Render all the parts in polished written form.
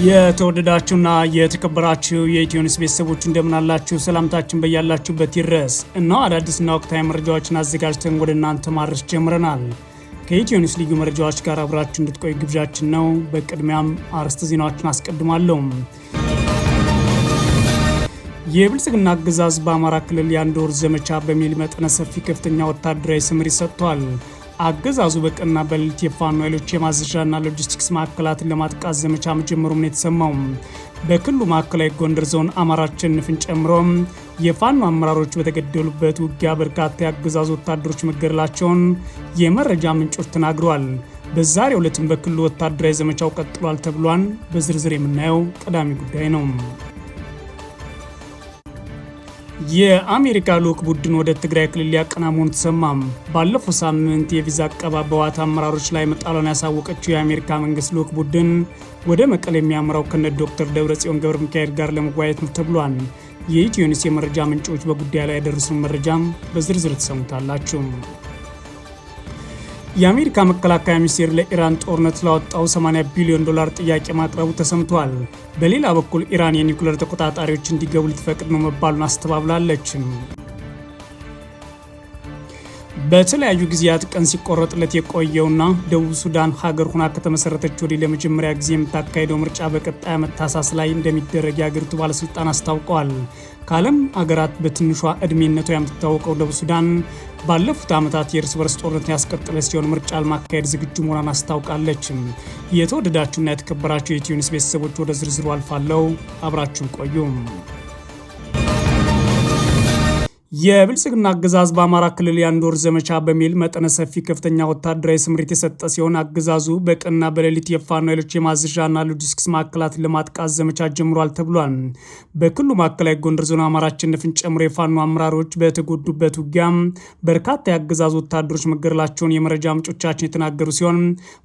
የተወደዳችሁና የተከበራችሁ የኢትዮ ኒውስ ቤተሰቦች እንደምን አላችሁ? ሰላምታችን በያላችሁበት ይድረስ። እነሆ አዳዲስና ወቅታዊ መረጃዎችን አዘጋጅተን ወደ እናንተ ማድረስ ጀምረናል። ከኢትዮ ኒውስ ልዩ መረጃዎች ጋር አብራችሁ እንድትቆዩ ግብዣችን ነው። በቅድሚያም አርዕስተ ዜናዎችን አስቀድማለሁ። የብልጽግና አገዛዝ በአማራ ክልል የአንድ ወር ዘመቻ በሚል መጠነ ሰፊ ከፍተኛ ወታደራዊ ስምሪት ሰጥቷል። አገዛዙ በቀንና በሌሊት የፋኖ ኃይሎች የማዘዣና ሎጂስቲክስ ማዕከላትን ለማጥቃት ዘመቻ መጀመሩም ነው የተሰማው። በክልሉ ማዕከላዊ ጎንደር ዞን አማራ አሸንፍን ጨምሮ የፋኖ አመራሮች በተገደሉበት ውጊያ በርካታ የአገዛዙ ወታደሮች መገደላቸውን የመረጃ ምንጮች ተናግረዋል። በዛሬው ዕለትም በክልሉ ወታደራዊ ዘመቻው ቀጥሏል ተብሏል። በዝርዝር የምናየው ቀዳሚ ጉዳይ ነው። የአሜሪካ ልዑክ ቡድን ወደ ትግራይ ክልል ሊያቀና መሆኑ ተሰማም። ባለፈው ሳምንት የቪዛ አቀባ በህወሓት አመራሮች ላይ መጣሏን ያሳወቀችው የአሜሪካ መንግስት ልዑክ ቡድን ወደ መቀሌ የሚያመራው ከነ ዶክተር ደብረጽዮን ገብረ ሚካኤል ጋር ለመወያየት ነው ተብሏል። የኢትዮ ኒውስ የመረጃ ምንጮች በጉዳዩ ላይ ያደረሱን መረጃም በዝርዝር ተሰሙታላችሁ። የአሜሪካ መከላከያ ሚኒስቴር ለኢራን ጦርነት ላወጣው 80 ቢሊዮን ዶላር ጥያቄ ማቅረቡ ተሰምቷል። በሌላ በኩል ኢራን የኒውክሌር ተቆጣጣሪዎች እንዲገቡ ልትፈቅድ ነው መባሉን አስተባብላለች። በተለያዩ ጊዜያት ቀን ሲቆረጥለት የቆየውና ደቡብ ሱዳን ሀገር ሆና ከተመሰረተች ወዲህ ለመጀመሪያ ጊዜ የምታካሄደው ምርጫ በቀጣይ ዓመት ታህሳስ ላይ እንደሚደረግ የሀገሪቱ ባለስልጣን አስታውቀዋል። ከዓለም አገራት በትንሿ ዕድሜነቷ የምትታወቀው ደቡብ ሱዳን ባለፉት ዓመታት የእርስ በርስ ጦርነት ያስቀጠለ ሲሆን ምርጫ ለማካሄድ ዝግጁ መሆኗን አስታውቃለች። የተወደዳችሁና የተከበራችሁ የኢትዮ ኒውስ ቤተሰቦች ወደ ዝርዝሩ አልፋለሁ። አብራችሁን ቆዩ። የብልጽግና አገዛዝ በአማራ ክልል የአንድ ወር ዘመቻ በሚል መጠነ ሰፊ ከፍተኛ ወታደራዊ ስምሪት የሰጠ ሲሆን አገዛዙ በቀንና በሌሊት የፋኖ ኃይሎች የማዘዣና ሎጂስቲክስ ማዕከላትን ለማጥቃት ዘመቻ ጀምሯል ተብሏል። በክልሉ ማዕከላዊ ጎንደር ዞን አማራ አሸንፍን ጨምሮ የፋኖ አመራሮች በተጎዱበት ውጊያ በርካታ የአገዛዙ ወታደሮች መገደላቸውን የመረጃ ምንጮቻችን የተናገሩ ሲሆን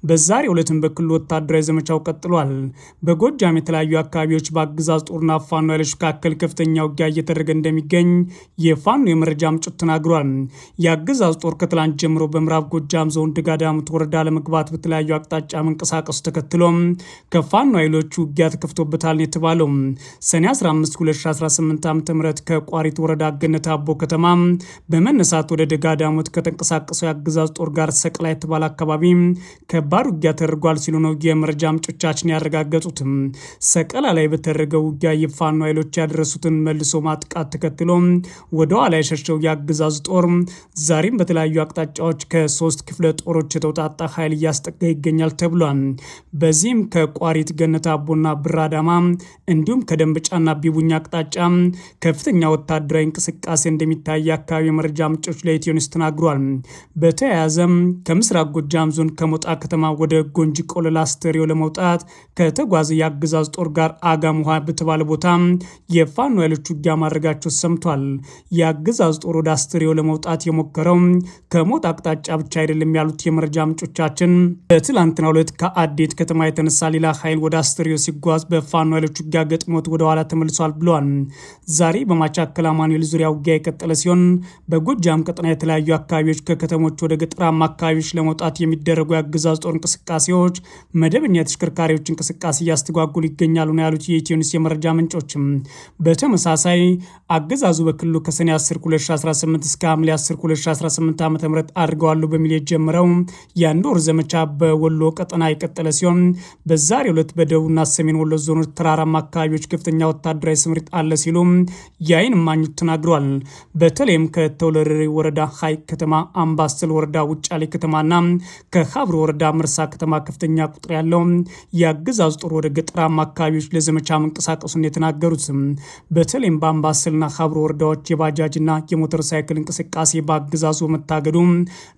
በዛሬው ዕለትም በክልሉ ወታደራዊ ዘመቻው ቀጥሏል። በጎጃም የተለያዩ አካባቢዎች በአገዛዝ ጦርና ፋኖ ኃይሎች መካከል ከፍተኛ ውጊያ እየተደረገ እንደሚገኝ ፋኖ የመረጃ ምንጮች ተናግሯል። የአገዛዙ ጦር ከትላንት ጀምሮ በምዕራብ ጎጃም ዞን ደጋዳሞት ወረዳ ለመግባት በተለያዩ አቅጣጫ መንቀሳቀሱ ተከትሎ ከፋኖ ኃይሎች ውጊያ ተከፍቶበታል የተባለው ሰኔ 15 2018 ዓ.ም ከቋሪት ወረዳ ገነት አቦ ከተማ በመነሳት ወደ ደጋዳሞት ከተንቀሳቀሰው የአገዛዙ ጦር ጋር ሰቅላ የተባለ አካባቢ ከባድ ውጊያ ተደርጓል ሲሉ ነው የመረጃ ምንጮቻችን ያረጋገጡት። ሰቀላ ላይ በተደረገው ውጊያ የፋኖ ኃይሎች ያደረሱትን መልሶ ማጥቃት ተከትሎ ወደ ኋላ የሸሸው የአገዛዙ ጦር ዛሬም በተለያዩ አቅጣጫዎች ከ3 ክፍለ ጦሮች የተውጣጣ ኃይል እያስጠጋ ይገኛል ተብሏል። በዚህም ከቋሪት ገነት አቦና ብራዳማ እንዲሁም ከደንበጫና ቢቡኛ አቅጣጫ ከፍተኛ ወታደራዊ እንቅስቃሴ እንደሚታይ የአካባቢ መረጃ ምንጮች ለኢትዮ ኒውስ ተናግሯል። በተያያዘም ከምስራቅ ጎጃም ዞን ከሞጣ ከተማ ወደ ጎንጂ ቆለላ ስተሪዮ ለመውጣት ከተጓዘ የአገዛዙ ጦር ጋር አጋም ውሃ በተባለ ቦታ የፋኖ ኃይሎች ውጊያ ማድረጋቸው ሰምቷል። የአገዛዝ ጦር ወደ አስተሪዮ ለመውጣት የሞከረው ከሞት አቅጣጫ ብቻ አይደለም ያሉት የመረጃ ምንጮቻችን በትላንትናው ዕለት ከአዴት ከተማ የተነሳ ሌላ ኃይል ወደ አስተሪዮ ሲጓዝ በፋኖ ኃይሎች ውጊያ ገጥሞት ወደ ኋላ ተመልሷል ብለዋል። ዛሬ በማቻከል አማኑኤል ዙሪያ ውጊያ የቀጠለ ሲሆን በጎጃም ቀጠና የተለያዩ አካባቢዎች ከከተሞች ወደ ገጠራማ አካባቢዎች ለመውጣት የሚደረጉ የአገዛዝ ጦር እንቅስቃሴዎች መደበኛ የተሽከርካሪዎች እንቅስቃሴ እያስተጓጉሉ ይገኛሉ ነው ያሉት የኢትዮ ኒውስ የመረጃ ምንጮችም። በተመሳሳይ አገዛዙ በክልሉ ከሰኔ 10 2018 እስከ ሐምሌ 10 2018 ዓ.ም አድርገዋለሁ በሚል የጀመረው የአንድ ወር ዘመቻ በወሎ ቀጠና የቀጠለ ሲሆን በዛሬው ዕለት በደቡብና ሰሜን ወሎ ዞኖች ተራራማ አካባቢዎች ከፍተኛ ወታደራዊ ስምሪት አለ ሲሉ የዓይን እማኞች ተናግረዋል። በተለይም ከተወለሬ ወረዳ ሐይቅ ከተማ፣ አምባሰል ወረዳ ውጫሌ ከተማና ከሀብሮ ወረዳ መርሳ ከተማ ከፍተኛ ቁጥር ያለው የአገዛዙ ጦር ወደ ገጠራማ አካባቢዎች ለዘመቻ መንቀሳቀሱን የተናገሩት በተለይም በአምባሰልና ሀብሮ ወረዳዎች የባጃጅና የሞተር ሳይክል እንቅስቃሴ በአገዛዙ መታገዱ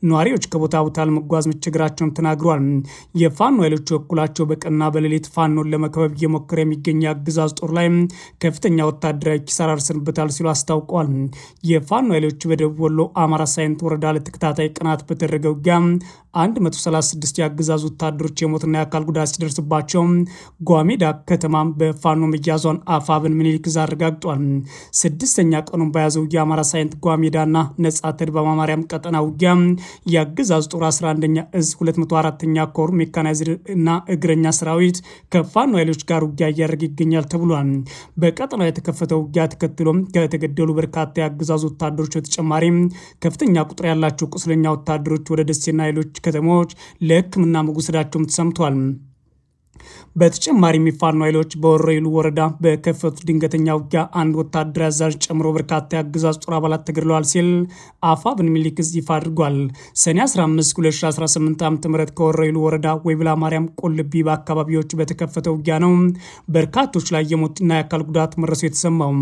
ነዋሪዎች ከቦታ ቦታ ለመጓዝ መቸገራቸውን ተናግረዋል። የፋኖ ኃይሎች በኩላቸው በቀንና በሌሊት ፋኖን ለመከበብ እየሞከረ የሚገኝ የአገዛዙ ጦር ላይ ከፍተኛ ወታደራዊ ኪሳራ ደርሰንበታል ሲሉ አስታውቀዋል። የፋኖ ኃይሎች በደቡብ ወሎ አማራ ሳይንት ወረዳ ለተከታታይ ቀናት በተደረገ ውጊያ 136 የአገዛዙ ወታደሮች የሞትና የአካል ጉዳት ሲደርስባቸው ጓሜዳ ከተማ በፋኖ መያዟን አፋብን ምኒልክ አረጋግጧል። ስድስተኛ ቀኑን በያዘው አማራ ሳይንት ጓሜዳና ነጻ ተድባባ ማርያም ቀጠና ውጊያ የአገዛዙ ጦር 11ኛ እዝ 204ኛ ኮር ሜካናይዝድ እና እግረኛ ሰራዊት ከፋኖ ኃይሎች ጋር ውጊያ እያደረገ ይገኛል ተብሏል። በቀጠናው የተከፈተው ውጊያ ተከትሎም ከተገደሉ በርካታ የአገዛዙ ወታደሮች በተጨማሪ ከፍተኛ ቁጥር ያላቸው ቁስለኛ ወታደሮች ወደ ደሴና ሌሎች ከተሞች ለሕክምና መወሰዳቸውም ተሰምቷል። በተጨማሪም የፋኖ ኃይሎች በወረኢሉ ወረዳ በከፈቱት ድንገተኛ ውጊያ አንድ ወታደራዊ አዛዥ ጨምሮ በርካታ የአገዛዙ ጦር አባላት ተገድለዋል ሲል አፋብን ሚኒሊክ ይፋ አድርጓል። ሰኔ 15 2018 ዓ.ም ከወረኢሉ ወረዳ ወይብላ ማርያም ቆልቢ በአካባቢዎች በተከፈተ ውጊያ ነው በርካቶች ላይ የሞትና የአካል ጉዳት መድረሱ የተሰማው።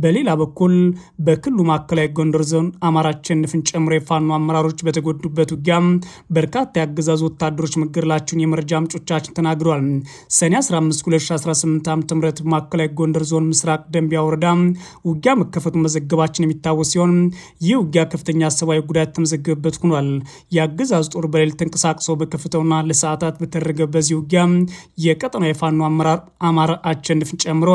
በሌላ በኩል በክልሉ ማዕከላዊ ጎንደር ዞን አማራ አሸንፍን ጨምሮ የፋኖ አመራሮች በተጎዱበት ውጊያ በርካታ የአገዛዙ ወታደሮች መገደላቸውን የመረጃ ምንጮቻችን ተናግረዋል። ሰኔ 15 2018 ዓ.ም ማዕከላዊ ጎንደር ዞን ምስራቅ ደንቢያ ወረዳ ውጊያ መከፈቱ መዘገባችን የሚታወስ ሲሆን ይህ ውጊያ ከፍተኛ ሰብአዊ ጉዳት ተመዘገበበት ሆኗል። የአገዛዙ ጦር በሌሊት ተንቀሳቅሶ በከፍተውና ለሰዓታት በተደረገ በዚህ ውጊያ የቀጠናው የፋኖ አመራር አማራ አሸንፍን ጨምሮ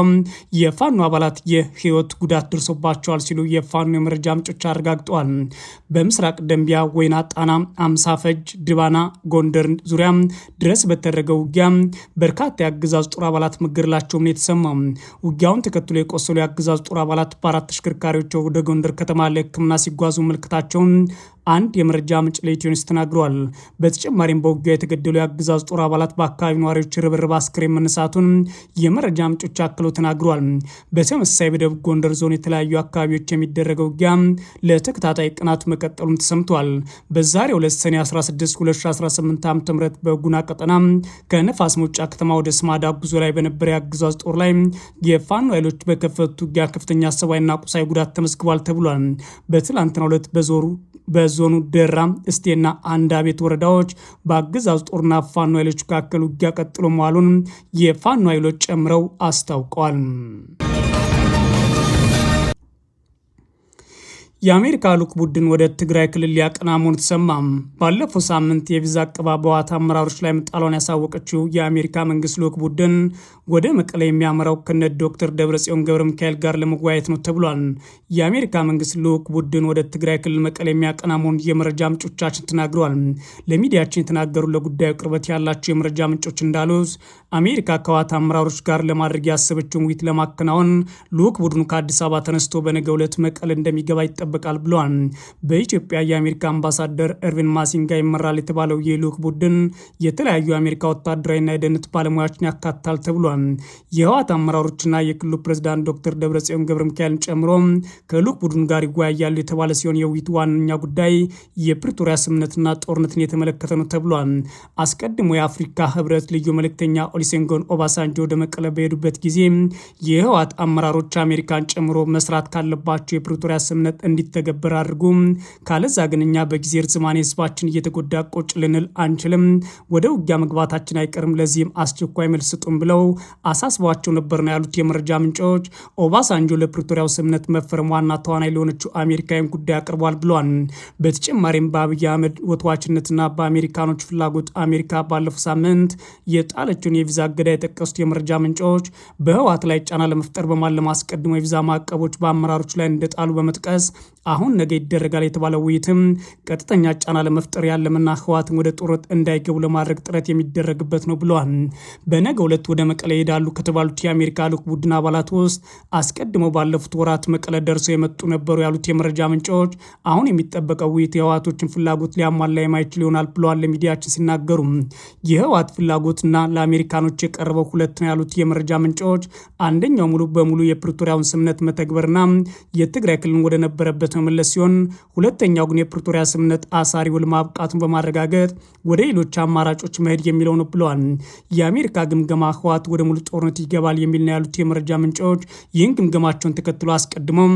የፋኖ አባላት የህይወት ጉዳት ደርሶባቸዋል ሲሉ የፋኖ የመረጃ ምንጮች አረጋግጠዋል። በምስራቅ ደንቢያ ወይና ጣና አምሳ ፈጅ ድባና ጎንደር ዙሪያ ድረስ በተደረገው ውጊያ በርካታ የአገዛዙ ጦር አባላት መገደላቸውም ነው የተሰማው። ውጊያውን ተከትሎ የቆሰሉ የአገዛዙ ጦር አባላት በአራት ተሽከርካሪዎች ወደ ጎንደር ከተማ ለሕክምና ሲጓዙ መልክታቸውን አንድ የመረጃ ምንጭ ለኢትዮ ኒውስ ተናግረዋል። በተጨማሪም በውጊያ የተገደሉ የአገዛዙ ጦር አባላት በአካባቢ ነዋሪዎች ርብርብ አስክሬን መነሳቱን የመረጃ ምንጮች አክለው ተናግረዋል። በተመሳሳይ በደቡብ ጎንደር ዞን የተለያዩ አካባቢዎች የሚደረገው ውጊያ ለተከታታይ ቀናት መቀጠሉም ተሰምቷል። በዛሬው ዕለት ሰኔ 16 2018 ዓ.ም በጉና ቀጠና ከነፋስ መውጫ ከተማ ወደ ስማዳ ጉዞ ላይ በነበረ የአገዛዙ ጦር ላይ የፋኖ ኃይሎች በከፈቱት ውጊያ ከፍተኛ ሰብአዊና ቁሳዊ ጉዳት ተመዝግቧል ተብሏል። በትላንትናው ዕለት በዞኑ ደራ እስቴና አንዳቤት ወረዳዎች በአገዛዙ ጦርና ፋኖ ኃይሎች መካከል ውጊያ ቀጥሎ መዋሉን የፋኖ ኃይሎች ጨምረው አስታውቀዋል። የአሜሪካ ልዑክ ቡድን ወደ ትግራይ ክልል ሊያቀና መሆኑ ተሰማ። ባለፈው ሳምንት የቪዛ አቀባ በህወሓት አመራሮች ላይ መጣሏን ያሳወቀችው የአሜሪካ መንግስት ልዑክ ቡድን ወደ መቀሌ የሚያመራው ከነ ዶክተር ደብረጽዮን ገብረ ሚካኤል ጋር ለመወያየት ነው ተብሏል። የአሜሪካ መንግስት ልዑክ ቡድን ወደ ትግራይ ክልል መቀሌ የሚያቀና መሆኑን የመረጃ ምንጮቻችን ተናግረዋል። ለሚዲያችን የተናገሩ ለጉዳዩ ቅርበት ያላቸው የመረጃ ምንጮች እንዳሉት አሜሪካ ከህወሓት አመራሮች ጋር ለማድረግ ያሰበችውን ውይይት ለማከናወን ልዑክ ቡድኑ ከአዲስ አበባ ተነስቶ በነገው ዕለት መቀሌ እንደሚገባ ይጠበቃል ብለዋል። በኢትዮጵያ የአሜሪካ አምባሳደር ኤርቪን ማሲንጋ ይመራል የተባለው የልዑክ ቡድን የተለያዩ የአሜሪካ ወታደራዊና የደህንነት ባለሙያዎችን ያካትታል ተብሏል። የህወሓት አመራሮችና የክልሉ ፕሬዝዳንት ዶክተር ደብረጽዮን ገብረ ሚካኤልን ጨምሮ ከልዑክ ቡድኑ ጋር ይወያያሉ የተባለ ሲሆን የውይይቱ ዋነኛ ጉዳይ የፕሪቶሪያ ስምምነትና ጦርነትን የተመለከተ ነው ተብሏል። አስቀድሞ የአፍሪካ ህብረት ልዩ መልእክተኛ ኦሉሴጉን ኦባሳንጆ ወደ መቀለ በሄዱበት ጊዜ የህወሓት አመራሮች አሜሪካን ጨምሮ መስራት ካለባቸው የፕሪቶሪያ ስምምነት እንዲተገበር አድርጉ፣ ካለዛ ግን እኛ በጊዜ ርዝማኔ ህዝባችን እየተጎዳ ቁጭ ልንል አንችልም፣ ወደ ውጊያ መግባታችን አይቀርም፣ ለዚህም አስቸኳይ መልስ ስጡን ብለው አሳስቧቸው ነበር ነው ያሉት የመረጃ ምንጮች። ኦባሳንጆ ለፕሪቶሪያው ስምምነት መፈረም ዋና ተዋናይ ለሆነችው አሜሪካዊን ጉዳይ አቅርቧል ብሏል። በተጨማሪም በአብይ አህመድ ወትዋችነትና በአሜሪካኖች ፍላጎት አሜሪካ ባለፈው ሳምንት የጣለችውን የቪዛ እገዳ የጠቀሱት የመረጃ ምንጮች በህወሓት ላይ ጫና ለመፍጠር በማለም አስቀድሞ የቪዛ ማዕቀቦች በአመራሮች ላይ እንደጣሉ በመጥቀስ አሁን ነገ ይደረጋል የተባለው ውይይትም ቀጥተኛ ጫና ለመፍጠር ያለምና ህወሓትን ወደ ጦርነት እንዳይገቡ ለማድረግ ጥረት የሚደረግበት ነው ብለዋል። በነገው ዕለት ወደ መቀለ ይሄዳሉ ከተባሉት የአሜሪካ ልዑክ ቡድን አባላት ውስጥ አስቀድመው ባለፉት ወራት መቀለ ደርሰው የመጡ ነበሩ ያሉት የመረጃ ምንጮች አሁን የሚጠበቀው ውይይት የህወሓቶችን ፍላጎት ሊያሟላ የማይችል ይሆናል ብለዋል። ለሚዲያችን ሲናገሩ የህወሓት ፍላጎትና ለአሜሪካኖች የቀረበው ሁለት ነው ያሉት የመረጃ ምንጮች አንደኛው ሙሉ በሙሉ የፕሪቶሪያውን ስምምነት መተግበርና የትግራይ ክልልን ወደ ነበረበት መመለስ ሲሆን ሁለተኛው ግን የፕሪቶሪያ ስምምነት አሳሪ ውል ማብቃቱን በማረጋገጥ ወደ ሌሎች አማራጮች መሄድ የሚለው ነው ብለዋል። የአሜሪካ ግምገማ ህወሓት ወደ ሙሉ ጦርነት ይገባል የሚል ነው ያሉት የመረጃ ምንጮች ይህን ግምገማቸውን ተከትሎ አስቀድሞም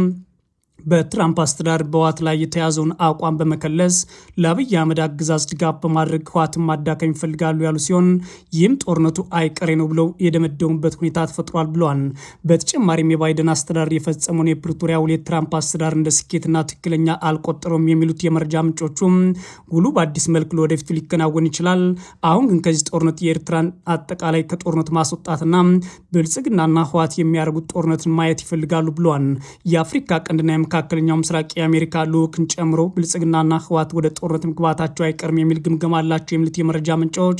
በትራምፕ አስተዳደር በህወሓት ላይ የተያዘውን አቋም በመከለስ ለአብይ አህመድ አገዛዝ ድጋፍ በማድረግ ህወሓትን ማዳከም ይፈልጋሉ ያሉ ሲሆን ይህም ጦርነቱ አይቀሬ ነው ብለው የደመደሙበት ሁኔታ ተፈጥሯል ብለዋል። በተጨማሪም የባይደን አስተዳደር የፈጸመውን የፕሪቶሪያ ውል የትራምፕ አስተዳደር እንደ ስኬትና ትክክለኛ አልቆጠረውም የሚሉት የመረጃ ምንጮቹም ውሉ በአዲስ መልክ ለወደፊቱ ሊከናወን ይችላል፣ አሁን ግን ከዚህ ጦርነት የኤርትራን አጠቃላይ ከጦርነት ማስወጣትና ብልጽግናና ህወሓት የሚያደርጉት ጦርነትን ማየት ይፈልጋሉ ብለዋል። የአፍሪካ ቀንድና መካከለኛው ምስራቅ የአሜሪካ ልዑክን ጨምሮ ብልጽግናና ህወሓት ወደ ጦርነት መግባታቸው አይቀርም የሚል ግምገማ አላቸው የሚሉት የመረጃ ምንጮች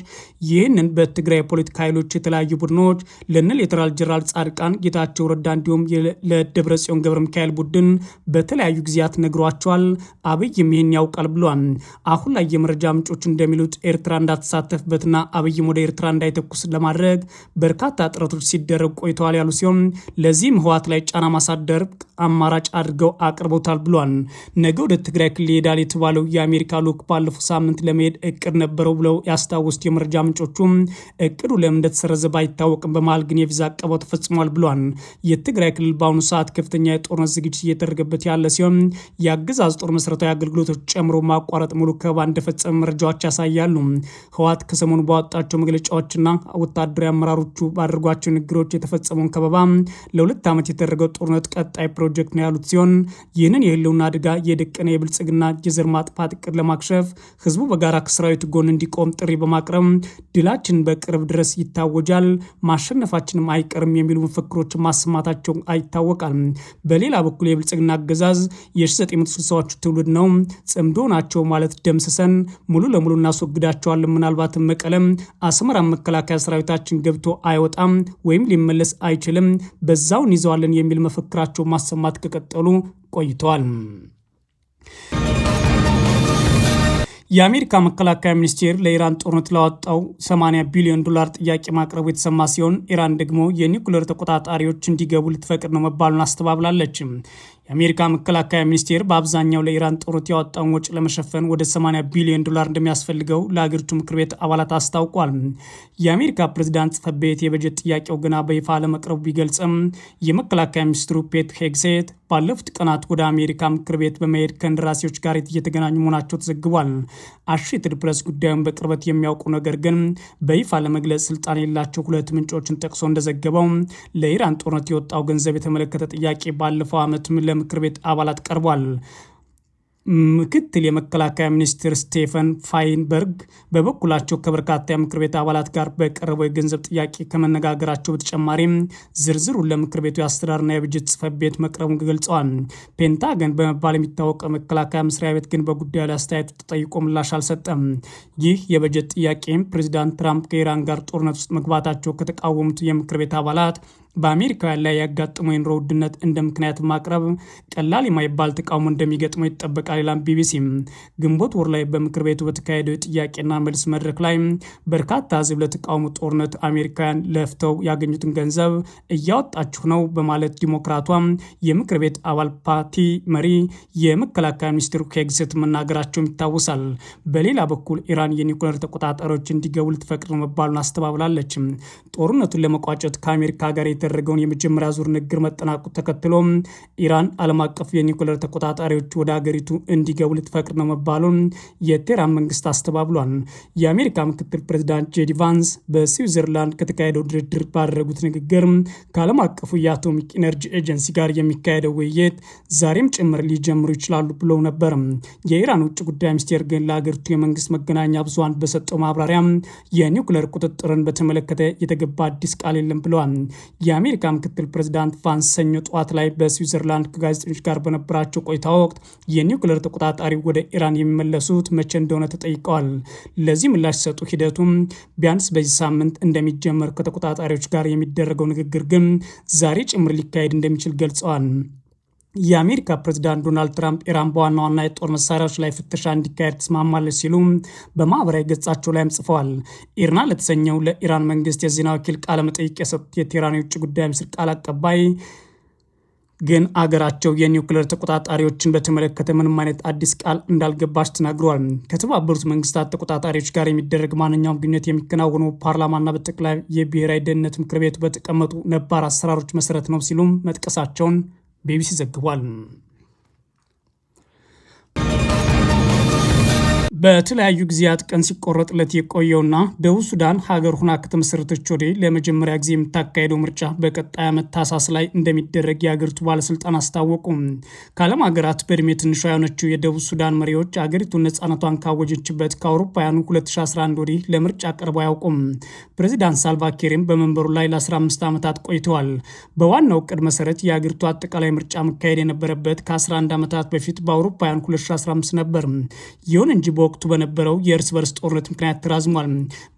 ይህንን በትግራይ የፖለቲካ ኃይሎች የተለያዩ ቡድኖች ለነ ሌተናል ጀነራል ጻድቃን ጌታቸው ረዳ እንዲሁም ለደብረጽዮን ገብረ ሚካኤል ቡድን በተለያዩ ጊዜያት ነግሯቸዋል። አብይም ይህን ያውቃል ብሏል። አሁን ላይ የመረጃ ምንጮች እንደሚሉት ኤርትራ እንዳትሳተፍበትና አብይም ወደ ኤርትራ እንዳይተኩስ ለማድረግ በርካታ ጥረቶች ሲደረጉ ቆይተዋል ያሉ ሲሆን ለዚህም ህወሓት ላይ ጫና ማሳደር አማራጭ አድርገው አቅርቦታል ብሏል። ነገ ወደ ትግራይ ክልል ይሄዳል የተባለው የአሜሪካ ልዑክ ባለፈው ሳምንት ለመሄድ እቅድ ነበረው ብለው ያስታወሱት የመረጃ ምንጮቹም እቅዱ ለምን እንደተሰረዘ ባይታወቅም በመሃል ግን የቪዛ አቀባው ተፈጽሟል ብሏል። የትግራይ ክልል በአሁኑ ሰዓት ከፍተኛ የጦርነት ዝግጅት እየተደረገበት ያለ ሲሆን የአገዛዝ ጦር መሰረታዊ አገልግሎቶች ጨምሮ ማቋረጥ ሙሉ ከበባ እንደፈጸመ መረጃዎች ያሳያሉ። ህወሓት ከሰሞኑ ባወጣቸው መግለጫዎችና ወታደራዊ አመራሮቹ ባደረጓቸው ንግግሮች የተፈጸመውን ከበባ ለሁለት ዓመት የተደረገው ጦርነት ቀጣይ ፕሮጀክት ነው ያሉት ሲሆን ይህንን የህልውና አደጋ የደቀነ የብልጽግና የዘር ማጥፋት እቅድ ለማክሸፍ ህዝቡ በጋራ ከሰራዊቱ ጎን እንዲቆም ጥሪ በማቅረብ ድላችን በቅርብ ድረስ ይታወጃል፣ ማሸነፋችንም አይቀርም የሚሉ መፈክሮችን ማሰማታቸው ይታወቃል። በሌላ በኩል የብልጽግና አገዛዝ የ1960ዎቹ ትውልድ ነው፣ ጽምዶ ናቸው ማለት ደምስሰን ሙሉ ለሙሉ እናስወግዳቸዋለን፣ ምናልባትም መቀለም አስመራ መከላከያ ሰራዊታችን ገብቶ አይወጣም ወይም ሊመለስ አይችልም፣ በዛውን ይዘዋለን የሚል መፈክራቸው ማሰማት ከቀጠሉ ቆይተዋል። የአሜሪካ መከላከያ ሚኒስቴር ለኢራን ጦርነት ላወጣው $80 ቢሊዮን ጥያቄ ማቅረቡ የተሰማ ሲሆን ኢራን ደግሞ የኒውክሌር ተቆጣጣሪዎች እንዲገቡ ልትፈቅድ ነው መባሉን አስተባብላለች። የአሜሪካ መከላከያ ሚኒስቴር በአብዛኛው ለኢራን ጦርነት ያወጣውን ወጪ ለመሸፈን ወደ $80 ቢሊዮን እንደሚያስፈልገው ለሀገሪቱ ምክር ቤት አባላት አስታውቋል። የአሜሪካ ፕሬዝዳንት ጽሕፈት ቤት የበጀት ጥያቄው ገና በይፋ ለመቅረቡ ቢገልጽም የመከላከያ ሚኒስትሩ ፔት ሄግሴት ባለፉት ቀናት ወደ አሜሪካ ምክር ቤት በመሄድ ከእንደራሴዎች ጋር እየተገናኙ መሆናቸው ተዘግቧል። አሶሼትድ ፕሬስ ጉዳዩን በቅርበት የሚያውቁ ነገር ግን በይፋ ለመግለጽ ስልጣን የሌላቸው ሁለት ምንጮችን ጠቅሶ እንደዘገበው ለኢራን ጦርነት የወጣው ገንዘብ የተመለከተ ጥያቄ ባለፈው ዓመት ለምክር ቤት አባላት ቀርቧል። ምክትል የመከላከያ ሚኒስትር ስቴፈን ፋይንበርግ በበኩላቸው ከበርካታ የምክር ቤት አባላት ጋር በቀረበው የገንዘብ ጥያቄ ከመነጋገራቸው በተጨማሪም ዝርዝሩን ለምክር ቤቱ የአስተዳደርና የበጀት ጽሕፈት ቤት መቅረቡን ገልጸዋል። ፔንታገን በመባል የሚታወቀው መከላከያ መስሪያ ቤት ግን በጉዳዩ ላይ አስተያየት ተጠይቆ ምላሽ አልሰጠም። ይህ የበጀት ጥያቄ ፕሬዚዳንት ትራምፕ ከኢራን ጋር ጦርነት ውስጥ መግባታቸው ከተቃወሙት የምክር ቤት አባላት በአሜሪካውያን ላይ ያጋጥመው የኑሮ ውድነት እንደ ምክንያት ማቅረብ ቀላል የማይባል ተቃውሞ እንደሚገጥመው ይጠበቃል ይላል ቢቢሲ። ግንቦት ወር ላይ በምክር ቤቱ በተካሄደው የጥያቄና መልስ መድረክ ላይ በርካታ ሕዝብ ለተቃውሞ ጦርነት አሜሪካውያን ለፍተው ያገኙትን ገንዘብ እያወጣችሁ ነው በማለት ዲሞክራቷ የምክር ቤት አባል ፓርቲ መሪ የመከላከያ ሚኒስትሩ ሄግሴት መናገራቸውም ይታወሳል። በሌላ በኩል ኢራን የኒውክሌር ተቆጣጣሪዎች እንዲገቡ ልትፈቅድ ነው መባሉን አስተባብላለች። ጦርነቱን ለመቋጨት ከአሜሪካ ጋር የተደረገውን የመጀመሪያ ዙር ንግግር መጠናቀቁ ተከትሎ ኢራን ዓለም አቀፍ የኒውክሌር ተቆጣጣሪዎች ወደ ሀገሪቱ እንዲገቡ ልትፈቅድ ነው መባሉን የቴህራን መንግስት አስተባብሏል። የአሜሪካ ምክትል ፕሬዚዳንት ጄዲ ቫንስ በስዊዘርላንድ ከተካሄደው ድርድር ባደረጉት ንግግር ከዓለም አቀፉ የአቶሚክ ኤነርጂ ኤጀንሲ ጋር የሚካሄደው ውይይት ዛሬም ጭምር ሊጀምሩ ይችላሉ ብለው ነበር። የኢራን ውጭ ጉዳይ ሚኒስቴር ግን ለሀገሪቱ የመንግስት መገናኛ ብዙሃን በሰጠው ማብራሪያ የኒውክሌር ቁጥጥርን በተመለከተ የተገባ አዲስ ቃል የለም ብለዋል። የአሜሪካ ምክትል ፕሬዚዳንት ቫንስ ሰኞ ጠዋት ላይ በስዊዘርላንድ ከጋዜጠኞች ጋር በነበራቸው ቆይታ ወቅት የኒውክሌር ተቆጣጣሪ ወደ ኢራን የሚመለሱት መቼ እንደሆነ ተጠይቀዋል። ለዚህ ምላሽ ሲሰጡ ሂደቱም ቢያንስ በዚህ ሳምንት እንደሚጀመር ከተቆጣጣሪዎች ጋር የሚደረገው ንግግር ግን ዛሬ ጭምር ሊካሄድ እንደሚችል ገልጸዋል። የአሜሪካ ፕሬዝዳንት ዶናልድ ትራምፕ ኢራን በዋና ዋና የጦር መሳሪያዎች ላይ ፍተሻ እንዲካሄድ ተስማማለች ሲሉ በማህበራዊ ገጻቸው ላይም ጽፈዋል። ኢርና ለተሰኘው ለኢራን መንግስት የዜና ወኪል ቃለ መጠይቅ የሰጡት የቴህራን የውጭ ጉዳይ ሚኒስትር ቃል አቀባይ ግን አገራቸው የኒውክሌር ተቆጣጣሪዎችን በተመለከተ ምንም አይነት አዲስ ቃል እንዳልገባች ተናግረዋል። ከተባበሩት መንግስታት ተቆጣጣሪዎች ጋር የሚደረግ ማንኛውም ግንኙነት የሚከናወነው ፓርላማና በጠቅላይ የብሔራዊ ደህንነት ምክር ቤቱ በተቀመጡ ነባር አሰራሮች መሰረት ነው ሲሉም መጥቀሳቸውን ቢቢሲ ዘግቧል። በተለያዩ ጊዜያት ቀን ሲቆረጥለት የቆየውና ደቡብ ሱዳን ሀገር ሁና ከተመሰረተች ወዲህ ለመጀመሪያ ጊዜ የምታካሄደው ምርጫ በቀጣይ ዓመት ታህሳስ ላይ እንደሚደረግ የአገሪቱ ባለስልጣን አስታወቁ። ከዓለም ሀገራት በእድሜ ትንሿ የሆነችው የደቡብ ሱዳን መሪዎች አገሪቱን ነጻነቷን ካወጀችበት ከአውሮፓውያኑ 2011 ወዲህ ለምርጫ ቀርበው አያውቁም። ፕሬዚዳንት ሳልቫኪርም በመንበሩ ላይ ለ15 ዓመታት ቆይተዋል። በዋናው እቅድ መሰረት የአገሪቱ አጠቃላይ ምርጫ መካሄድ የነበረበት ከ11 ዓመታት በፊት በአውሮፓውያኑ 2015 ነበር። ይሁን እንጂ በወቅቱ በነበረው የእርስ በርስ ጦርነት ምክንያት ተራዝሟል።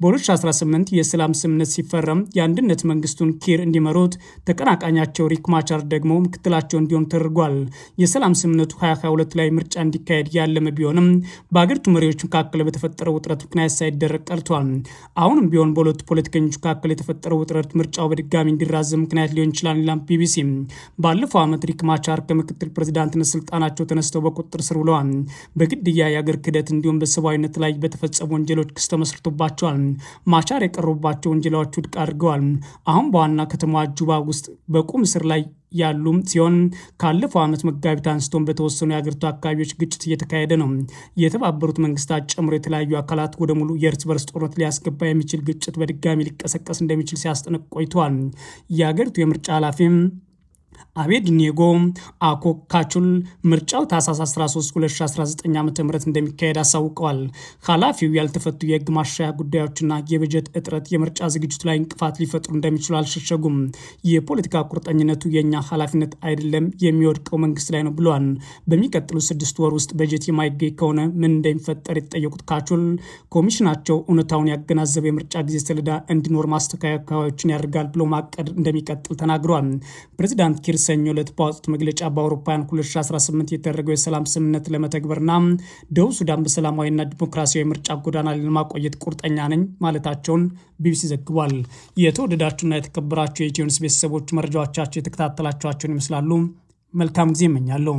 በ2018 የሰላም ስምምነት ሲፈረም የአንድነት መንግስቱን ኪር እንዲመሩት፣ ተቀናቃኛቸው ሪክ ማቻር ደግሞ ምክትላቸው እንዲሆኑ ተደርጓል። የሰላም ስምምነቱ 2022 ላይ ምርጫ እንዲካሄድ ያለመ ቢሆንም በአገሪቱ መሪዎች መካከል በተፈጠረው ውጥረት ምክንያት ሳይደረግ ቀርቷል። አሁንም ቢሆን በሁለቱ ፖለቲከኞች መካከል የተፈጠረው ውጥረት ምርጫው በድጋሚ እንዲራዘም ምክንያት ሊሆን ይችላል ይላል ቢቢሲ። ባለፈው ዓመት ሪክ ማቻር ከምክትል ፕሬዚዳንትነት ስልጣናቸው ተነስተው በቁጥጥር ስር ውለዋል። በግድያ የአገር ክህደት እንዲሁም በሰብአዊነት ላይ በተፈጸሙ ወንጀሎች ክስ ተመስርቶባቸዋል። ማቻር የቀረቡባቸው ወንጀሎች ውድቅ አድርገዋል። አሁን በዋና ከተማዋ ጁባ ውስጥ በቁም እስር ላይ ያሉ ሲሆን ካለፈው ዓመት መጋቢት አንስቶን በተወሰኑ የአገሪቱ አካባቢዎች ግጭት እየተካሄደ ነው። የተባበሩት መንግስታት ጨምሮ የተለያዩ አካላት ወደ ሙሉ የእርስ በርስ ጦርነት ሊያስገባ የሚችል ግጭት በድጋሚ ሊቀሰቀስ እንደሚችል ሲያስጠነቅቁ ቆይተዋል። የአገሪቱ የምርጫ ኃላፊ አቤድኔጎ አኮካቹል ምርጫው ታህሳስ 13 2019 ዓ.ም እንደሚካሄድ አሳውቀዋል። ኃላፊው ያልተፈቱ የህግ ማሻሻያ ጉዳዮችና የበጀት እጥረት የምርጫ ዝግጅቱ ላይ እንቅፋት ሊፈጥሩ እንደሚችሉ አልሸሸጉም። የፖለቲካ ቁርጠኝነቱ የኛ ኃላፊነት አይደለም፣ የሚወድቀው መንግስት ላይ ነው ብለዋል። በሚቀጥሉ 6 ወር ውስጥ በጀት የማይገኝ ከሆነ ምን እንደሚፈጠር የተጠየቁት ካቹል ኮሚሽናቸው እውነታውን ያገናዘበ የምርጫ ጊዜ ሰሌዳ እንዲኖር ማስተካከያዎችን ያደርጋል ብሎ ማቀድ እንደሚቀጥል ተናግረዋል። ፕሬዚዳንት ኪር ሰኞ ዕለት ባወጡት መግለጫ በአውሮፓውያን 2018 የተደረገው የሰላም ስምምነት ለመተግበርና ደቡብ ሱዳን በሰላማዊና ዲሞክራሲያዊ ምርጫ ጎዳና ለማቆየት ቁርጠኛ ነኝ ማለታቸውን ቢቢሲ ዘግቧል። የተወደዳችሁና የተከበራችሁ የኢትዮ ኒውስ ቤተሰቦች መረጃዎቻቸው የተከታተላችኋቸውን ይመስላሉ። መልካም ጊዜ እመኛለሁ።